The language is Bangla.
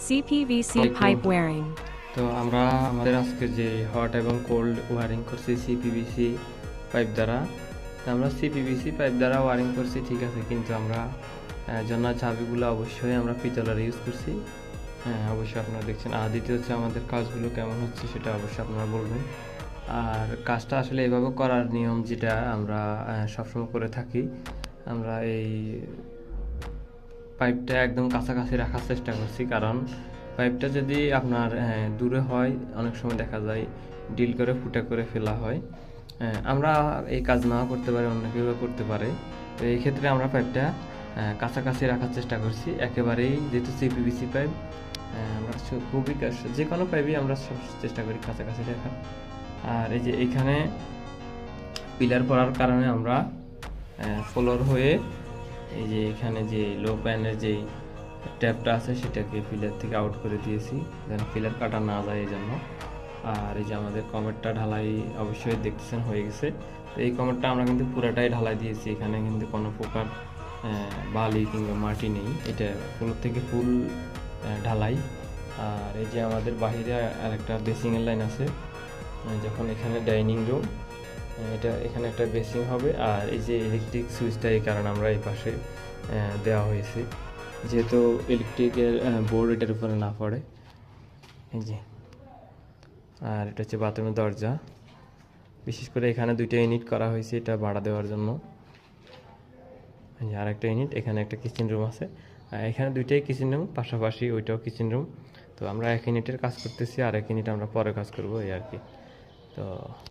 CPVC Alaikum. pipe wearing. তো আমরা আমাদের আজকে যে হট এবং কোল্ড ওয়ারিং করছি সিপিভিসি পাইপ দ্বারা। তো আমরা সিপিভিসি পাইপ দ্বারা ওয়ারিং করছি, ঠিক আছে, কিন্তু আমরা জন্য চাবিগুলো অবশ্যই আমরা পিতলের ইউজ করছি। হ্যাঁ, অবশ্যই আপনারা দেখছেন। আর দ্বিতীয় হচ্ছে আমাদের কাজগুলো কেমন হচ্ছে সেটা অবশ্যই আপনারা বলবেন। আর কাজটা আসলে এভাবে করার নিয়ম যেটা আমরা সবসময় করে থাকি, আমরা এই পাইপটা একদম কাছাকাছি রাখার চেষ্টা করছি, কারণ পাইপটা যদি আপনার দূরে হয় অনেক সময় দেখা যায় ডিল করে ফুটা করে ফেলা হয়। আমরা এই কাজ নাও করতে পারি, অন্য কেউ করতে পারে। তো এই ক্ষেত্রে আমরা পাইপটা কাছাকাছি রাখার চেষ্টা করছি একেবারেই, যেহেতু সিপিভিসি পাইপ আমরা খুবই যে কোনো পাইপই আমরা সব চেষ্টা করি কাছাকাছি রাখার। আর এই যে এইখানে পিলার পড়ার কারণে আমরা ফ্লোর হয়ে এই যে এখানে যে লো প্যানের যে ট্যাপটা আছে সেটাকে পিলার থেকে আউট করে দিয়েছি, যেন পিলার কাটা না যায় এই জন্য। আর এই যে আমাদের কমেটটা ঢালাই অবশ্যই দেখতেছেন হয়ে গেছে। তো এই কমেটটা আমরা কিন্তু পুরাটাই ঢালাই দিয়েছি, এখানে কিন্তু কোনো প্রকার বালি কিংবা মাটি নেই, এটা ফ্লোর থেকে ফুল ঢালাই। আর এই যে আমাদের বাহিরে আরেকটা বেসিংয়ের লাইন আছে, যখন এখানে ডাইনিং রুম, এটা এখানে একটা বেসিং হবে। আর এই যে ইলেকট্রিক সুইচটা এই কারণে আমরা এই পাশে দেওয়া হয়েছে, যেহেতু ইলেকট্রিকের বোর্ড এটার উপরে না পড়ে। এই যে, আর এটা হচ্ছে বাথরুমের দরজা। বিশেষ করে এখানে দুইটা ইউনিট করা হয়েছে এটা ভাড়া দেওয়ার জন্য। আর একটা ইউনিট, এখানে একটা কিচেন রুম আছে, এখানে দুইটাই কিচেন রুম, পাশাপাশি ওইটাও কিচেন রুম। তো আমরা এক ইউনিটের কাজ করতেছি, আর এক ইউনিট আমরা পরে কাজ করবো এই আর কি। তো